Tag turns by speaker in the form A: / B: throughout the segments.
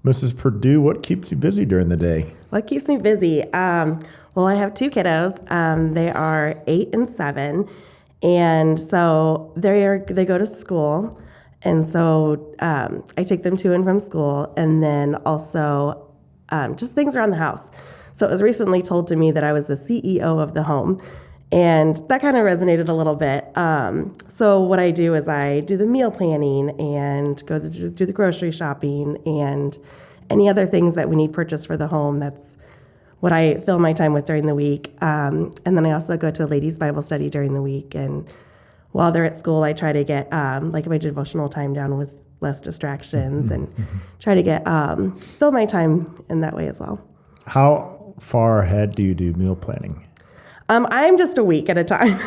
A: Mrs. Perdew, what keeps you busy during the day?
B: What keeps me busy? Well, I have two kiddos. They are 8 and 7, and so they go to school, and so I take them to and from school, and then also just things around the house. So it was recently told to me that I was the CEO of the home, and that kind of resonated a little bit. So what I do is I do the meal planning and do the grocery shopping and any other things that we need purchased for the home. That's what I fill my time with during the week. And then I also go to a ladies' Bible study during the week. And while they're at school, I try to get like my devotional time down with less distractions and try to get fill my time in that way as well.
A: How far ahead do you do meal planning?
B: I'm just a week at a time.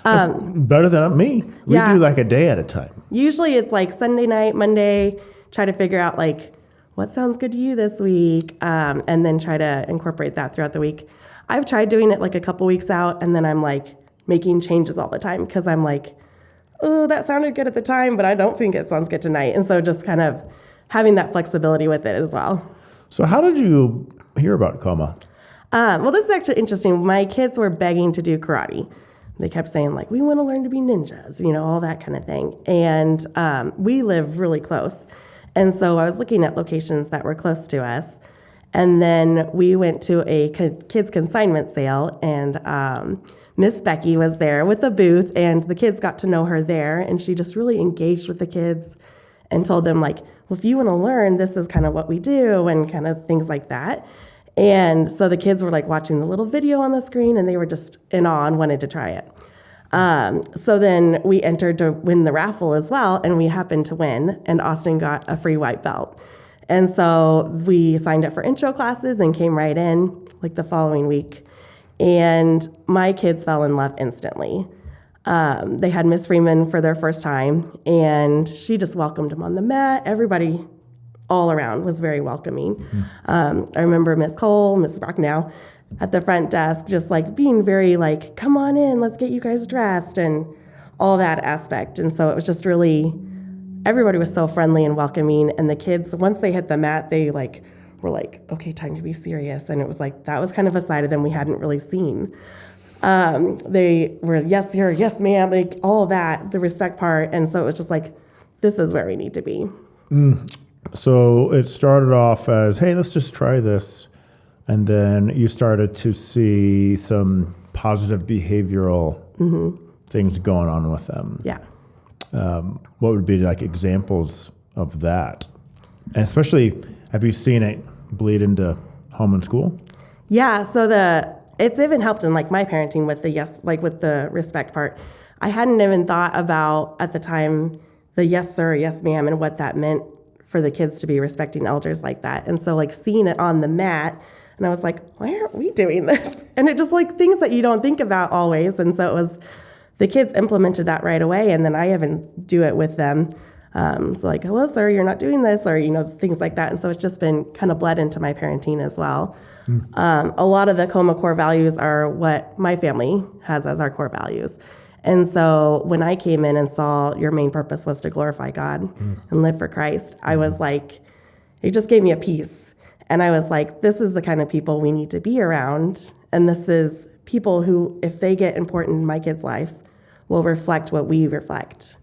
A: Better than me. We do like a day at a time.
B: Usually it's like Sunday night, Monday, try to figure out like what sounds good to you this week, and then try to incorporate that throughout the week. I've tried doing it like a couple weeks out, and then I'm like making changes all the time because I'm like, oh, that sounded good at the time, but I don't think it sounds good tonight. And so just kind of having that flexibility with it as well.
A: So how did you hear about KOMA?
B: Well, this is actually interesting. My kids were begging to do karate. They kept saying, like, we want to learn to be ninjas, all that kind of thing. And we live really close. And so I was looking at locations that were close to us. And then we went to a kids consignment sale, and Miss Becky was there with a booth, and the kids got to know her there. And she just really engaged with the kids and told them, like, well, if you want to learn, this is kind of what we do and kind of things like that. And so the kids were like watching the little video on the screen, and they were just in awe and wanted to try it. So then we entered to win the raffle as well, and we happened to win, and Austin got a free white belt. And so we signed up for intro classes and came right in like the following week. And my kids fell in love instantly. They had Miss Freeman for their first time, and she just welcomed them on the mat. Everybody all around was very welcoming. I remember Miss Cole, Miss Brocknow at the front desk, just like being very like, come on in, let's get you guys dressed and all that aspect. And so it was just really, everybody was so friendly and welcoming. And the kids, once they hit the mat, they like were like, okay, time to be serious. And it was like, that was kind of a side of them we hadn't really seen. They were, yes, sir, yes, ma'am, like all that, the respect part. And so it was just like, this is where we need to be.
A: So it started off as, hey, let's just try this. And then you started to see some positive behavioral things going on with them.
B: Yeah.
A: What would be like examples of that? And especially, have you seen it bleed into home and school?
B: Yeah. So it's even helped in like my parenting with the yes, like with the respect part. I hadn't even thought about at the time the yes, sir, yes, ma'am, and what that meant for the kids to be respecting elders like that. And so like seeing it on the mat, and I was like, why aren't we doing this? And it just like things that you don't think about always. And so it was, the kids implemented that right away. And then I even do it with them. So like, hello, sir, you're not doing this, or, things like that. And so it's just been kind of bled into my parenting as well. A lot of the KOMA core values are what my family has as our core values. And so when I came in and saw your main purpose was to glorify God and live for Christ, I was like, it just gave me a peace. And I was like, this is the kind of people we need to be around. And this is people who, if they get important in my kids' lives, will reflect what we reflect.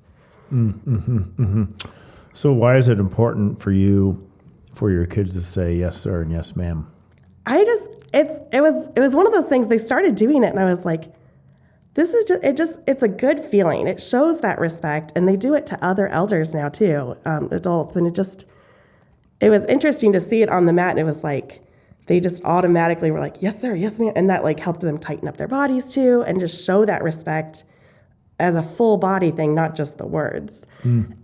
A: So why is it important for you, for your kids to say yes, sir, and yes, ma'am?
B: It was one of those things, they started doing it, and I was like, this is it's a good feeling. It shows that respect, and they do it to other elders now too, adults. And it was interesting to see it on the mat. And it was like, they just automatically were like, yes, sir, yes, ma'am. And that like helped them tighten up their bodies too, and just show that respect as a full body thing, not just the words.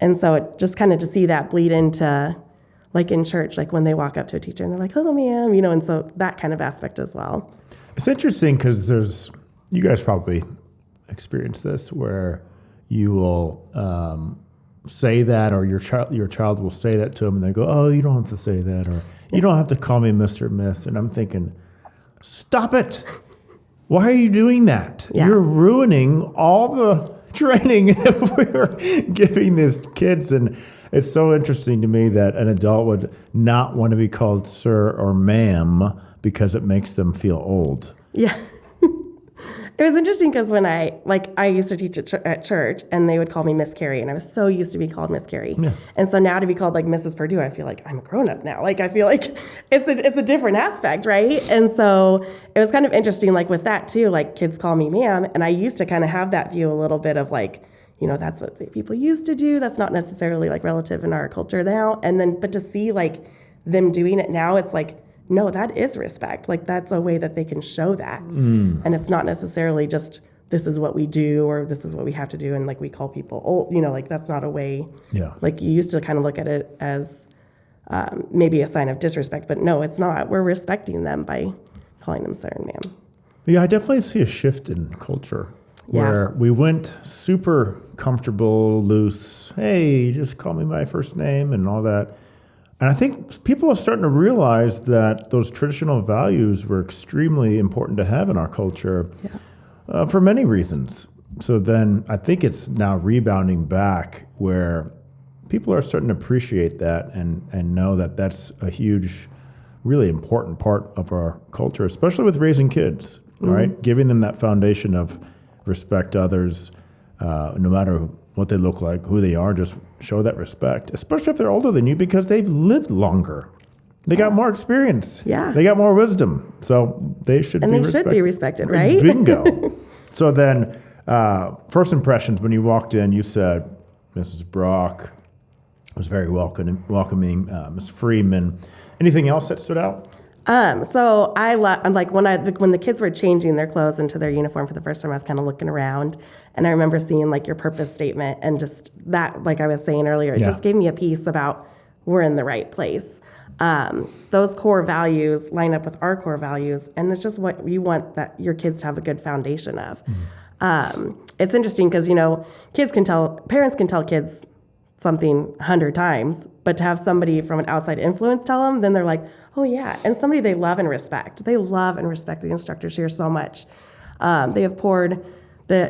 B: And so it just kind of to see that bleed into like in church, like when they walk up to a teacher and they're like, hello, ma'am, and so that kind of aspect as well.
A: It's interesting because you guys probably experience this where you will say that, or your child will say that to them, and they go, oh, you don't have to say that, or you don't have to call me Mr. or Miss. And I'm thinking, stop it. Why are you doing that? Yeah. You're ruining all the training that we were giving these kids. And It's so interesting to me that an adult would not want to be called sir or ma'am because it makes them feel old.
B: Yeah. It was interesting because when I used to teach at church and they would call me Miss Karie, and I was so used to be called Miss Karie. Yeah. And so now to be called like Mrs. Perdew, I feel like I'm a grown up now. Like I feel like it's a different aspect, right? And so it was kind of interesting, like with that too, like kids call me ma'am. And I used to kind of have that view a little bit of like, that's what people used to do. That's not necessarily like relative in our culture now. And then, but to see like them doing it now, it's like, no, that is respect. Like that's a way that they can show that. And it's not necessarily just this is what we do or this is what we have to do. And like we call people old, like that's not a way. Yeah. Like you used to kind of look at it as maybe a sign of disrespect, but no, it's not. We're respecting them by calling them sir and ma'am. Yeah,
A: I definitely see a shift in culture where we went super comfortable, loose. Hey, just call me my first name and all that. And I think people are starting to realize that those traditional values were extremely important to have in our culture for many reasons. So then I think it's now rebounding back where people are starting to appreciate that and know that that's a huge, really important part of our culture, especially with raising kids, right? Giving them that foundation of respect others, no matter what they look like, who they are, just show that respect, especially if they're older than you because they've lived longer. They got more experience. Yeah. They got more wisdom. So they should be respected.
B: And they should be respected, right?
A: Bingo. So then, first impressions, when you walked in, you said, Mrs. Brock was very welcoming, Ms. Freeman. Anything else that stood out?
B: So I'm like when the kids were changing their clothes into their uniform for the first time, I was kind of looking around, and I remember seeing like your purpose statement, and just that, like I was saying earlier, it just gave me a piece about we're in the right place. Those core values line up with our core values, and it's just what you want that your kids to have a good foundation of. It's interesting because parents can tell kids something 100 times, but to have somebody from an outside influence tell them, then they're like, oh yeah. And somebody they love and respect. They love and respect the instructors here so much. The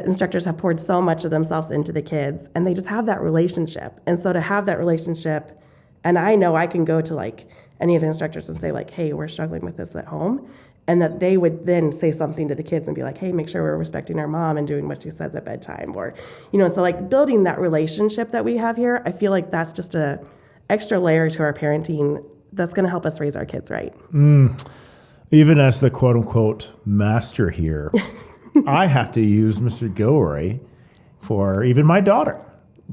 B: instructors have poured so much of themselves into the kids, and they just have that relationship. And so to have that relationship, and I know I can go to like any of the instructors and say like, hey, we're struggling with this at home. And that they would then say something to the kids and be like, hey, make sure we're respecting our mom and doing what she says at bedtime. Or, so like building that relationship that we have here, I feel like that's just a extra layer to our parenting that's going to help us raise our kids right.
A: Even as the quote unquote master here, I have to use Mr. Gilroy for even my daughter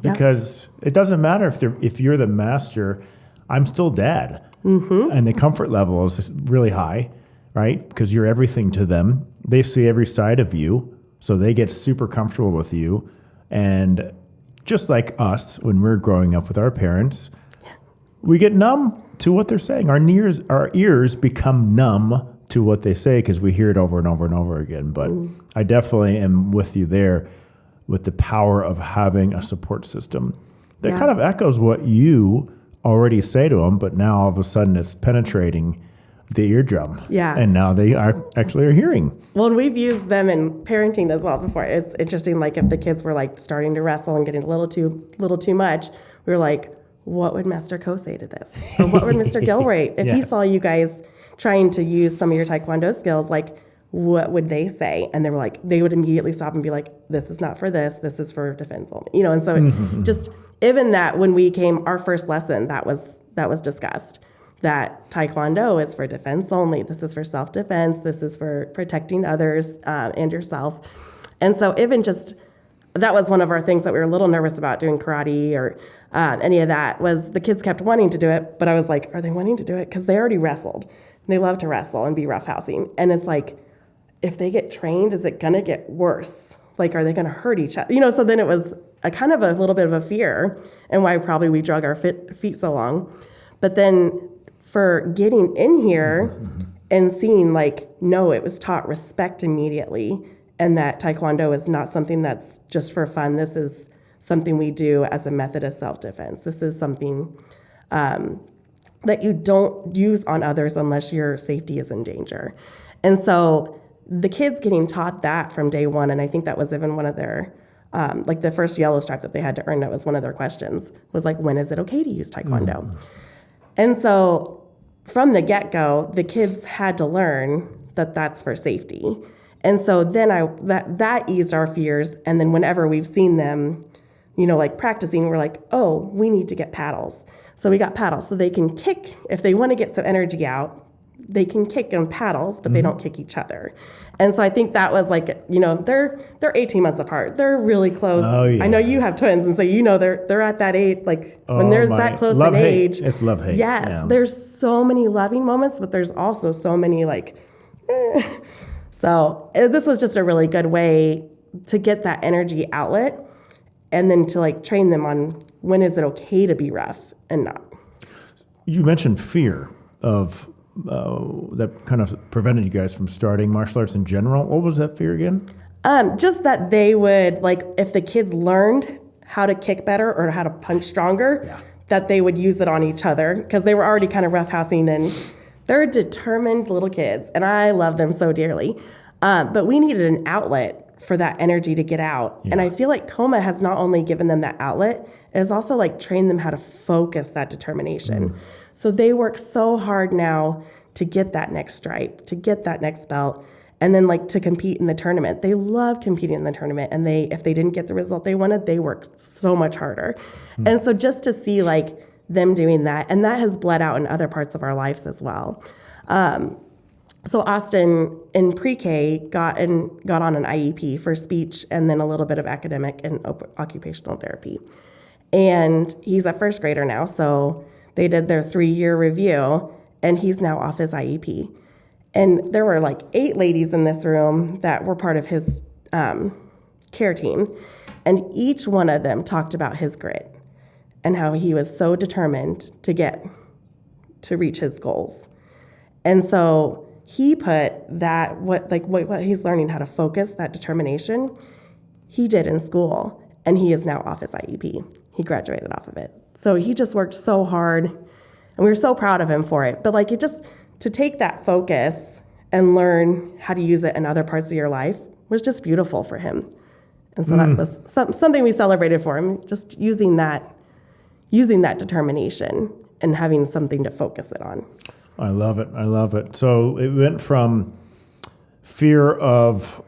A: because it doesn't matter if you're the master, I'm still dad. And the comfort level is really high. Right? Because you're everything to them. They see every side of you, so they get super comfortable with you. And just like us, when we're growing up with our parents, we get numb to what they're saying. Our ears become numb to what they say because we hear it over and over and over again. But I definitely am with you there with the power of having a support system that kind of echoes what you already say to them, but now all of a sudden it's penetrating the eardrum. Yeah. And now they actually are hearing.
B: Well, and we've used them in parenting as well before. It's interesting, like if the kids were like starting to wrestle and getting a little too much, we were like, what would Master Ko say to this? Or what would Mr. Gilroy, if he saw you guys trying to use some of your Taekwondo skills, like what would they say? And they would immediately stop and be like, this is not for this is for defense only. And so just even that when we came, our first lesson, that was discussed. That Taekwondo is for defense only. This is for self-defense. This is for protecting others and yourself. And so even just, that was one of our things that we were a little nervous about doing karate or any of that, was the kids kept wanting to do it, but I was like, are they wanting to do it? Because they already wrestled. They love to wrestle and be roughhousing. And it's like, if they get trained, is it going to get worse? Like, are they going to hurt each other? So then it was a kind of a little bit of a fear, and why probably we drug our feet so long. But then for getting in here and seeing like, no, it was taught respect immediately, and that Taekwondo is not something that's just for fun. This is something we do as a method of self-defense. This is something that you don't use on others unless your safety is in danger. And so the kids getting taught that from day one, and I think that was even one of their like the first yellow stripe that they had to earn, that was one of their questions, was like, when is it okay to use Taekwondo? And so from the get-go, the kids had to learn that that's for safety. And so then that eased our fears. And then whenever we've seen them, like practicing, we're like, oh, we need to get paddles. So we got paddles so they can kick. If they want to get some energy out, they can kick on paddles, but they don't kick each other. And so I think that was like, they're 18 months apart. They're really close.
A: Oh, yeah.
B: I know you have twins, and so they're at that age, like when they're that close in age.
A: It's love-hate.
B: Yes,
A: yeah.
B: There's so many loving moments, but there's also so many like, So this was just a really good way to get that energy outlet, and then to like train them on when is it okay to be rough and not.
A: You mentioned fear of that kind of prevented you guys from starting martial arts in general. What was that fear again?
B: Just that they would, like, if the kids learned how to kick better or how to punch stronger, that they would use it on each other, because they were already kind of roughhousing, and they're determined little kids, and I love them so dearly. But we needed an outlet for that energy to get out. Yeah. And I feel like KOMA has not only given them that outlet, it has also like trained them how to focus that determination. So they work so hard now to get that next stripe, to get that next belt, and then like to compete in the tournament. They love competing in the tournament, and if they didn't get the result they wanted, they worked so much harder. And so just to see like them doing that, and that has bled out in other parts of our lives as well. So Austin in pre-K got on an IEP for speech and then a little bit of academic and occupational therapy. And he's a first grader now, so they did their 3-year review, and he's now off his IEP. And there were like 8 ladies in this room that were part of his care team, and each one of them talked about his grit and how he was so determined to reach his goals. And so he put that, what he's learning how to focus, that determination, he did in school, and he is now off his IEP. He graduated off of it. So he just worked so hard, and we were so proud of him for it. But like to take that focus and learn how to use it in other parts of your life was just beautiful for him. And so that was something we celebrated for him, just using that determination and having something to focus it on.
A: I love it. So it went from fear of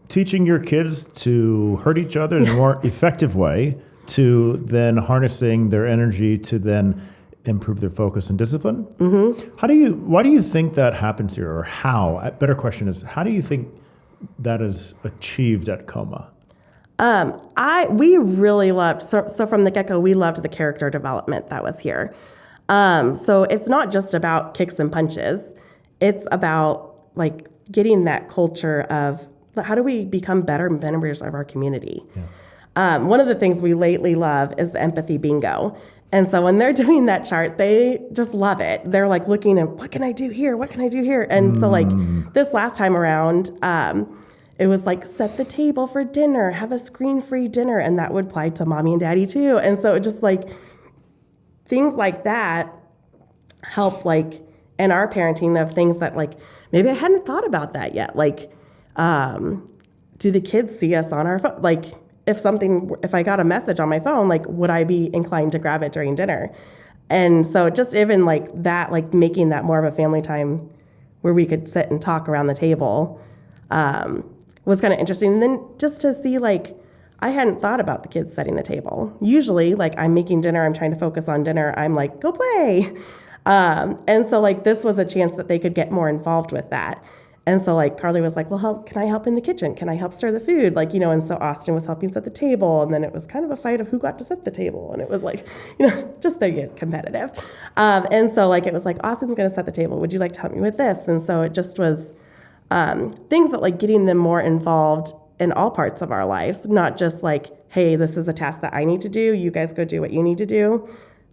A: teaching your kids to hurt each other in a more effective way to then harnessing their energy to then improve their focus and discipline. Why do you think that happens here, or how? A better question is, how do you think that is achieved at KOMA?
B: We really loved, so from the get-go, we loved the character development that was here. So it's not just about kicks and punches. It's about like getting that culture of how do we become better members of our community. One of the things we lately love is the empathy bingo. And so when they're doing that chart, they just love it. They're like looking at, what can I do here? What can I do here? And so like this last time around, it was like, set the table for dinner, have a screen-free dinner. And that would apply to mommy and daddy too. And so it just like, things like that help like in our parenting of things that like, maybe I hadn't thought about that yet. Like, do the kids see us on our phone? Like if I got a message on my phone, like would I be inclined to grab it during dinner? And so just even like that, like making that more of a family time where we could sit and talk around the table was kind of interesting. And then just to see like, I hadn't thought about the kids setting the table. Usually, like I'm making dinner, I'm trying to focus on dinner, I'm like, go play. And so like this was a chance that they could get more involved with that. And so like Carly was like, well, can I help in the kitchen? Can I help stir the food? Like, and so Austin was helping set the table. And then it was kind of a fight of who got to set the table. And it was like, just they get competitive. And so like, it was like, Austin's going to set the table. Would you like to help me with this? And so it just was things that like getting them more involved in all parts of our lives, not just like, hey, this is a task that I need to do. You guys go do what you need to do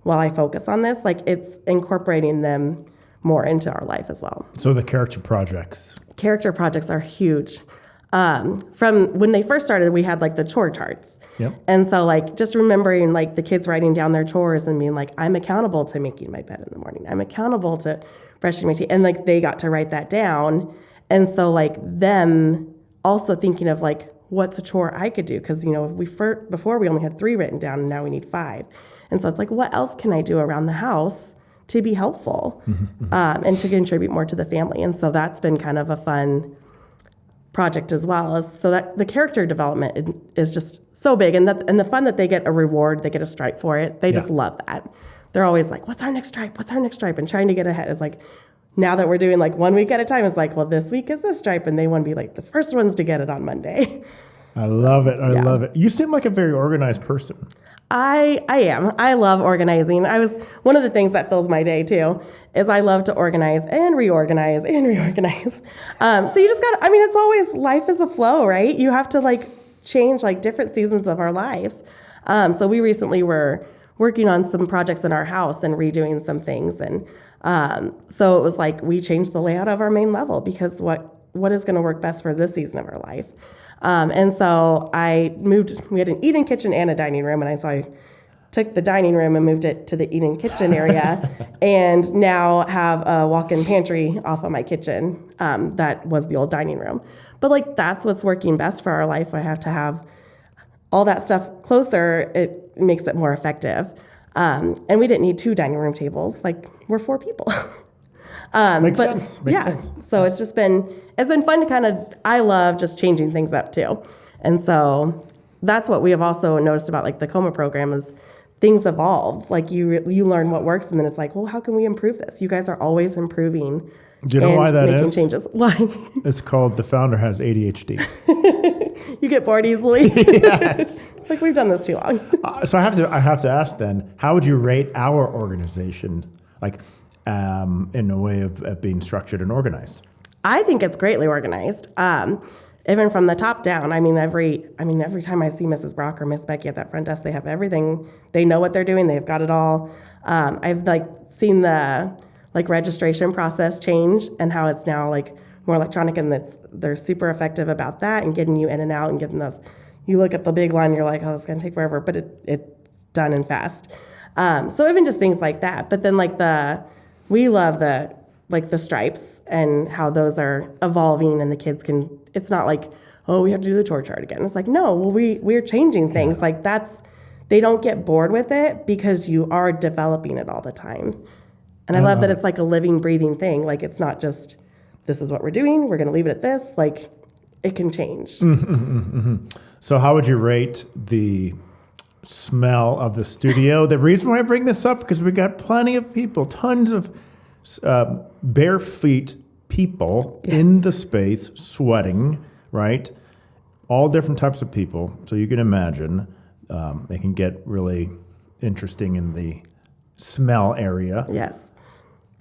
B: while I focus on this. Like it's incorporating them more into our life as well.
A: So the character projects.
B: Character projects are huge. From when they first started, we had like the chore charts.
A: Yep.
B: And so like just remembering like the kids writing down their chores and being like, I'm accountable to making my bed in the morning. I'm accountable to brushing my teeth. And like they got to write that down. And so like them also thinking of like, what's a chore I could do? Because, before we only had 3 written down and now we need 5. And so it's like, what else can I do around the house to be helpful and to contribute more to the family? And so that's been kind of a fun project as well. So that the character development is just so big. And the fun that they get a reward, they get a stripe for it. They just love that. They're always like, what's our next stripe? What's our next stripe? And trying to get ahead. It's like, now that we're doing like 1 week at a time, it's like, well, this week is this stripe. And they want to be like the first ones to get it on Monday.
A: I love it. I love it. You seem like a very organized person.
B: I am. I love organizing. One of the things that fills my day too is I love to organize and reorganize and reorganize. So you just it's always, life is a flow, right? You have to like change like different seasons of our lives. So we recently were working on some projects in our house and redoing some things. And so it was like we changed the layout of our main level because what is going to work best for this season of our life. And so we had an eating kitchen and a dining room, and I took the dining room and moved it to the eating kitchen area and now have a walk-in pantry off of my kitchen. That was the old dining room. But like, that's what's working best for our life. I have to have all that stuff closer. It makes it more effective. And we didn't need 2 dining room tables. Like, we're 4 people.
A: Makes sense.
B: So it's been fun to I love just changing things up too. And so that's what we have also noticed about like the KOMA program is things evolve. Like you learn what works and then it's like, well, how can we improve this? You guys are always improving.
A: Do you know why that is?
B: Changes. Why?
A: It's called the founder has ADHD.
B: You get bored easily.
A: Yes.
B: It's like we've done this too long.
A: So I have to ask then, how would you rate our organization? Like, in a way of being structured and organized?
B: I think it's greatly organized. Even from the top down. Every time I see Mrs. Brock or Miss Becky at that front desk, they have everything. They know what they're doing. They've got it all. I've seen the registration process change and how it's now more electronic, and they're super effective about that and getting you in and out and getting those. You look at the big line, you're like, oh, it's going to take forever, but it's done and fast. So even just things like that. But then we love the stripes and how those are evolving and the kids it's not like, oh, we have to do the chore chart again. It's like, no, well, we're changing things. Yeah. They don't get bored with it because you are developing it all the time. And I love that it's like a living, breathing thing. Like, it's not just, this is what we're doing, we're going to leave it at this. Like, it can change.
A: Mm-hmm, mm-hmm. So how would you rate the smell of the studio? The reason why I bring this up, because we got plenty of people, tons of bare feet people in the space sweating, right? All different types of people. So you can imagine they can get really interesting in the smell area.
B: Yes.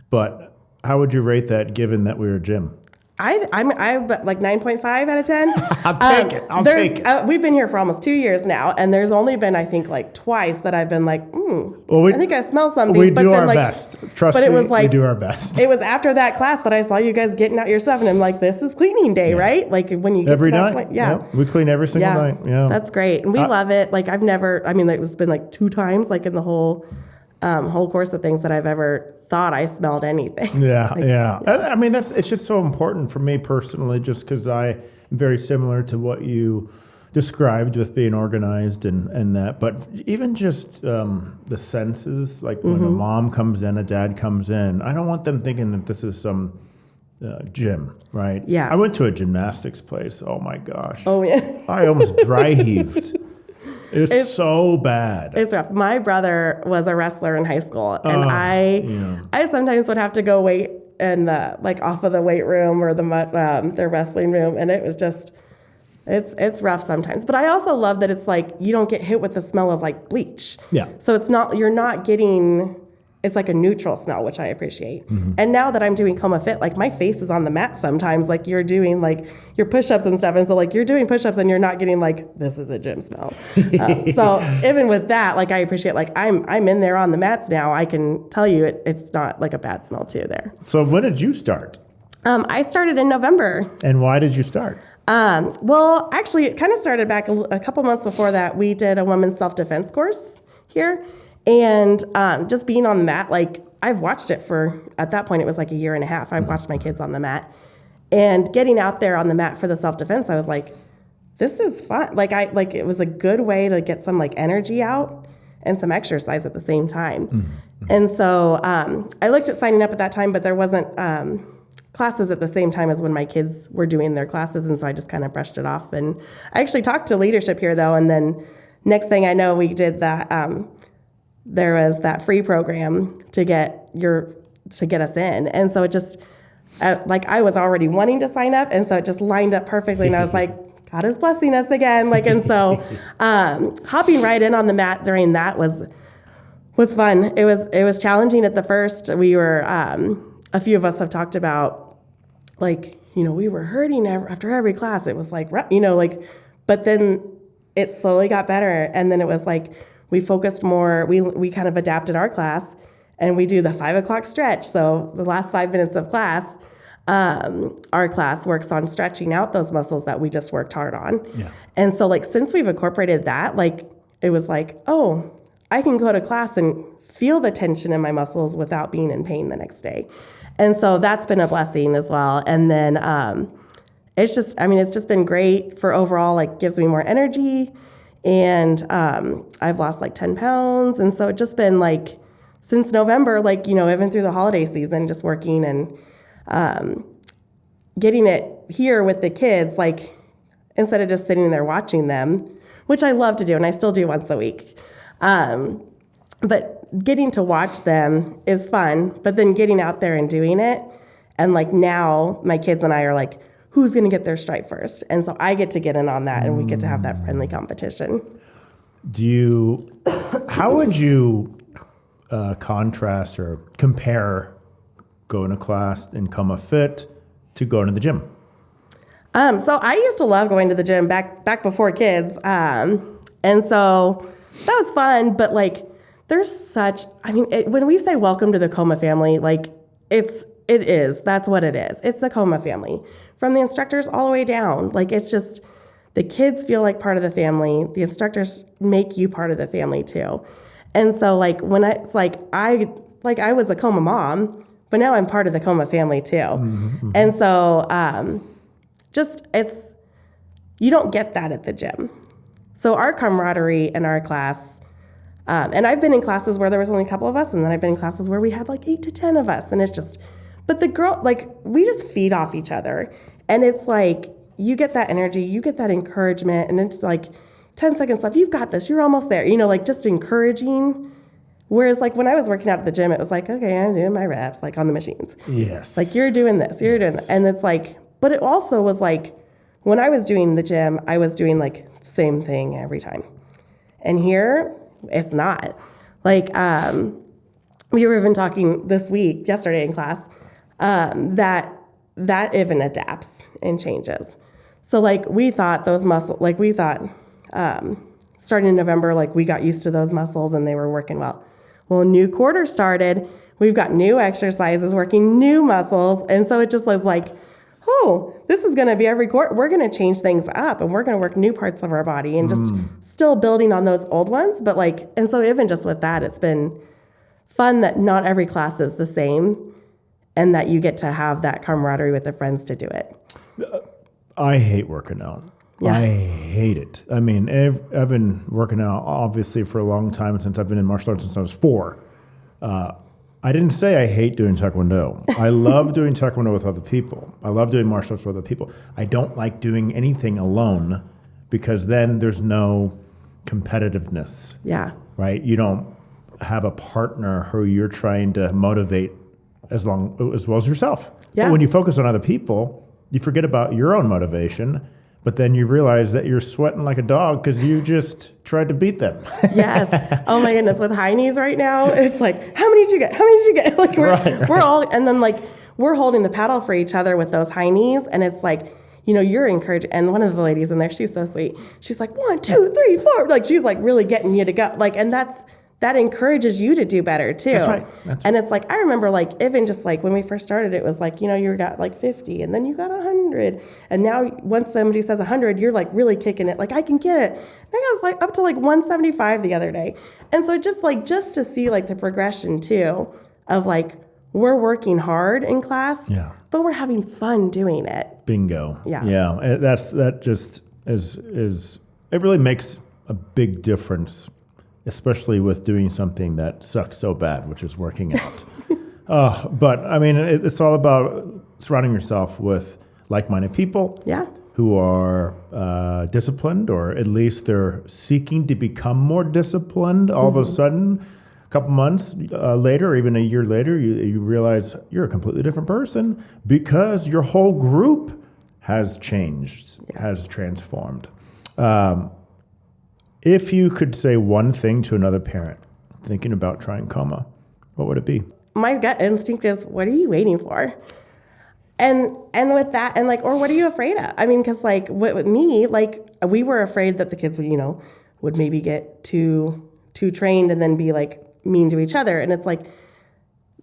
A: But how would you rate that given that we're a gym?
B: I'm like 9.5 out of 10.
A: I'll take it.
B: We've been here for almost 2 years now, and there's only been, I think, twice that I've been like, I think I smell something.
A: We do our best. Trust me, we do our best.
B: It was after that class that I saw you guys getting out your stuff, and I'm like, this is cleaning day, right? Like when you get
A: every
B: to that
A: night.
B: point. Yeah.
A: We clean every single night. Yeah.
B: That's great. And we love it. Like I've never, it was been 2 times in the whole course of things that I've ever thought I smelled anything.
A: Yeah. It's just so important for me personally, just because I'm very similar to what you described with being organized and that. But even just the senses, like when a mom comes in, a dad comes in, I don't want them thinking that this is some gym, right?
B: Yeah.
A: I went to a gymnastics place. Oh my gosh.
B: Oh yeah.
A: I almost dry heaved. It's so bad.
B: It's rough. My brother was a wrestler in high school, and I sometimes would have to go wait in the off of the weight room or the wrestling room, and it was just it's rough sometimes. But I also love that it's you don't get hit with the smell of bleach.
A: Yeah.
B: So you're not getting. It's a neutral smell, which I appreciate. Mm-hmm. And now that I'm doing KOMA Fit, my face is on the mat sometimes. You're doing your push-ups and stuff. And so you're doing push-ups and you're not getting this is a gym smell. So even with that, I appreciate I'm in there on the mats now. I can tell you it's not a bad smell too there.
A: So when did you start?
B: I started in November.
A: And why did you start?
B: Well, actually, it kind of started back a couple months before that. We did a women's self-defense course here. And just being on the mat, I've watched it at that point, it was a year and a half. I've watched my kids on the mat. And getting out there on the mat for the self-defense, I was like, this is fun. Like it was a good way to get some like energy out and some exercise at the same time. And so I looked at signing up at that time, but there wasn't classes at the same time as when my kids were doing their classes. And so I just kind of brushed it off. And I actually talked to leadership here though. And then next thing I know, we did that. There was that free program to get us in. And so it just, I was already wanting to sign up. And so it just lined up perfectly. And I was like, God is blessing us again. And so hopping right in on the mat during that was fun. It was challenging at the first. We were, a few of us have talked about, we were hurting after every class. It was but then it slowly got better. And then it was like, we focused more, we kind of adapted our class, and we do the 5 o'clock stretch. So the last 5 minutes of class, our class works on stretching out those muscles that we just worked hard on.
A: Yeah.
B: And so since we've incorporated that, it was oh, I can go to class and feel the tension in my muscles without being in pain the next day. And so that's been a blessing as well. And then it's just been great for overall, gives me more energy. And I've lost 10 pounds. And so it's just been since November, even through the holiday season, just working and getting it here with the kids, instead of just sitting there watching them, which I love to do, and I still do once a week. But getting to watch them is fun, but then getting out there and doing it, and now my kids and I are who's going to get their stripe first? And so I get to get in on that, and we get to have that friendly competition.
A: How would you contrast or compare going to class in KOMA Fit to going to the gym?
B: So I used to love going to the gym back before kids. And so that was fun, but there's when we say welcome to the KOMA family, that's what it is. It's the KOMA family, from the instructors all the way down. It's just, the kids feel like part of the family. The instructors make you part of the family too. And so when I was a KOMA mom, but now I'm part of the KOMA family too. Mm-hmm. And so you don't get that at the gym. So our camaraderie in our class, and I've been in classes where there was only a couple of us, and then I've been in classes where we had 8 to 10 of us, and it's just, but the girl, we just feed off each other, and it's you get that energy, you get that encouragement, and it's 10 seconds left, you've got this, you're almost there, just encouraging. Whereas when I was working out at the gym, it was okay, I'm doing my reps, on the machines.
A: Yes.
B: You're doing this, you're doing that. And it's but it also was when I was doing the gym, I was doing the same thing every time. And here, it's not. We were even talking yesterday in class, that even adapts and changes. So we thought those muscles, starting in November, we got used to those muscles and they were working well. Well, a new quarter started. We've got new exercises, working new muscles. And so it just was oh, this is going to be every quarter. We're going to change things up, and we're going to work new parts of our body and just still building on those old ones. But and so even just with that, it's been fun that not every class is the same, and that you get to have that camaraderie with the friends to do it.
A: I hate working out. Yeah. I hate it. I mean, I've been working out obviously for a long time, since I've been in martial arts since I was 4. I didn't say I hate doing Taekwondo. I love doing Taekwondo with other people. I love doing martial arts with other people. I don't like doing anything alone, because then there's no competitiveness.
B: Yeah.
A: Right? You don't have a partner who you're trying to motivate as well as yourself.
B: Yeah.
A: But when you focus on other people, you forget about your own motivation. But then you realize that you're sweating like a dog because you just tried to beat them.
B: Yes. Oh my goodness. With high knees right now, it's how many did you get? How many did you get? We're all, and then we're holding the paddle for each other with those high knees. And it's you're encouraged. And one of the ladies in there, she's so sweet. She's 1, 2, 3, 4. She's really getting you to go. And that encourages you to do better too.
A: That's right.
B: And it's I remember even just when we first started, it was you got 50, and then you got 100. And now once somebody says 100, you're really kicking it. I can get it. And I was up to 175 the other day. And so just to see the progression too of we're working hard in class,
A: yeah,
B: but we're having fun doing it.
A: Bingo.
B: Yeah.
A: Yeah. That just is it really makes a big difference, especially with doing something that sucks so bad, which is working out. But I mean, it's all about surrounding yourself with like-minded people.
B: Yeah.
A: Who are disciplined, or at least they're seeking to become more disciplined. All of a sudden, a couple months later, or even a year later, you realize you're a completely different person because your whole group has changed, has transformed. If you could say one thing to another parent thinking about trying KOMA, what would it be?
B: My gut instinct is, what are you waiting for? And with that, and like, or what are you afraid of? I mean, because like with me, like we were afraid that the kids would, would maybe get too trained and then be like mean to each other. And it's like,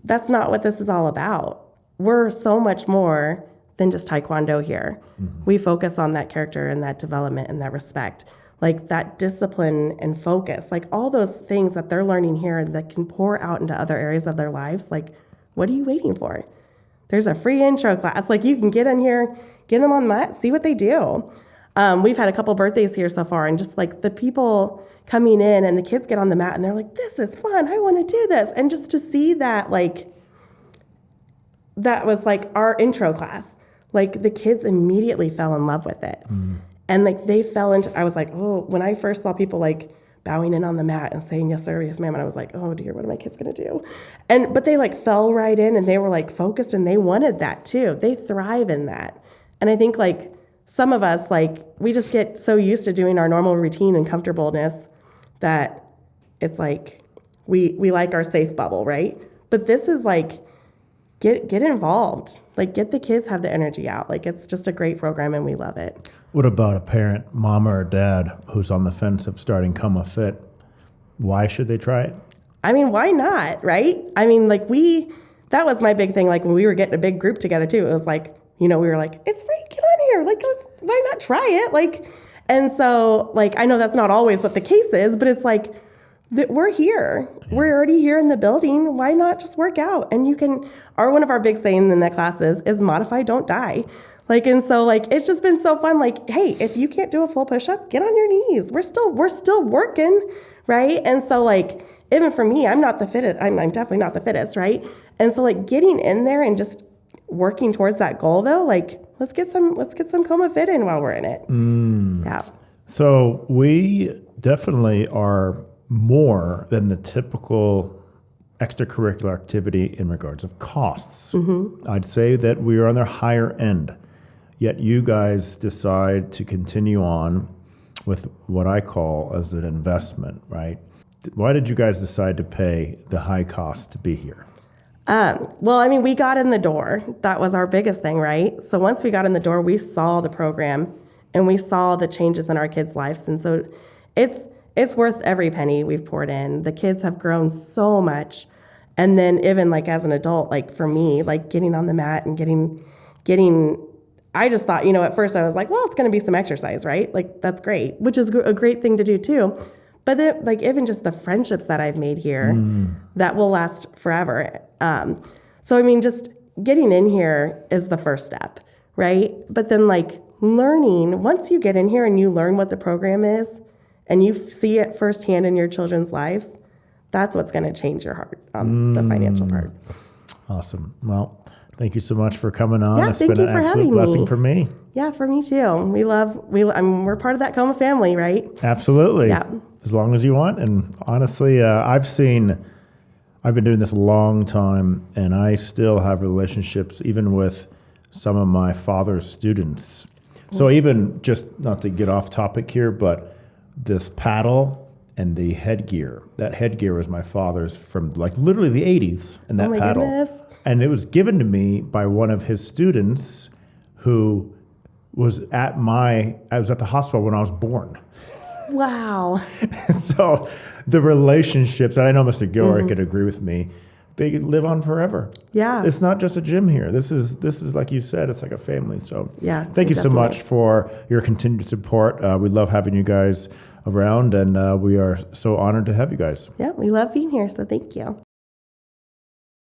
B: that's not what this is all about. We're so much more than just Taekwondo here. Mm-hmm. We focus on that character and that development and that respect, like that discipline and focus, like all those things that they're learning here that can pour out into other areas of their lives. Like, what are you waiting for? There's a free intro class. Like you can get in here, get them on the mat, see what they do. We've had a couple birthdays here so far, and just like the people coming in and the kids get on the mat and they're like, this is fun. I want to do this. And just to see that, like, that was like our intro class. Like the kids immediately fell in love with it. Mm. And like they fell into, I was like, oh, when I first saw people like bowing in on the mat and saying, yes, sir, yes, ma'am. And I was like, oh dear, what are my kids going to do? But they like fell right in and they were like focused and they wanted that too. They thrive in that. And I think like some of us, like we just get so used to doing our normal routine and comfortableness that it's like, we like our safe bubble, right? But this is like, get involved, like get the kids, have the energy out. Like it's just a great program and we love it.
A: What about a parent, mama or dad, who's on the fence of starting KOMA Fit? Why should they try it?
B: I mean, why not, right? I mean, like that was my big thing. Like when we were getting a big group together too, it was like, we were like, it's free, get on here. Like, why not try it? Like, and so like, I know that's not always what the case is, but it's like, we're here. Yeah. We're already here in the building. Why not just work out? And one of our big sayings in that class is modify, don't die. Like, and so like, it's just been so fun. Like, hey, if you can't do a full push-up, get on your knees. We're still working, right? And so like, even for me, I'm not the fittest. I'm definitely not the fittest, right? And so like getting in there and just working towards that goal though, like let's get some KOMA Fit in while we're in it. Mm. Yeah.
A: So we definitely are more than the typical extracurricular activity in regards of costs. Mm-hmm. I'd say that we are on the higher end, yet you guys decide to continue on with what I call as an investment, right? Why did you guys decide to pay the high cost to be here?
B: Well, I mean, we got in the door. That was our biggest thing, right? So once we got in the door, we saw the program and we saw the changes in our kids' lives. And so it's worth every penny we've poured in. The kids have grown so much. And then even like as an adult, like for me, like getting on the mat and getting, I just thought, at first I was like, well, it's going to be some exercise, right? Like that's great, which is a great thing to do too. But then, like even just the friendships that I've made here, that will last forever. So I mean, just getting in here is the first step, right? But then like learning, once you get in here and you learn what the program is, and you see it firsthand in your children's lives, that's what's going to change your heart on the financial part.
A: Awesome. Well, thank you so much for coming on.
B: Yeah,
A: it's been an absolute blessing for me.
B: Yeah, for me too. We're part of that KOMA family, right?
A: Absolutely.
B: Yeah.
A: As long as you want. And honestly, I've been doing this a long time, and I still have relationships even with some of my father's students. So even just not to get off topic here, but this paddle and the headgear. That headgear was my father's from like literally the 80s, and that paddle. Goodness. And it was given to me by one of his students who was I was at the hospital when I was born.
B: Wow.
A: So the relationships, and I know Mr. Gilroy could agree with me, they could live on forever. Yeah. It's not just a gym here. This is like you said, it's like a family. So
B: yeah,
A: thank you so much for your continued support. We love having you guys around, and we are so honored to have you guys.
B: Yeah, we love being here, so thank you.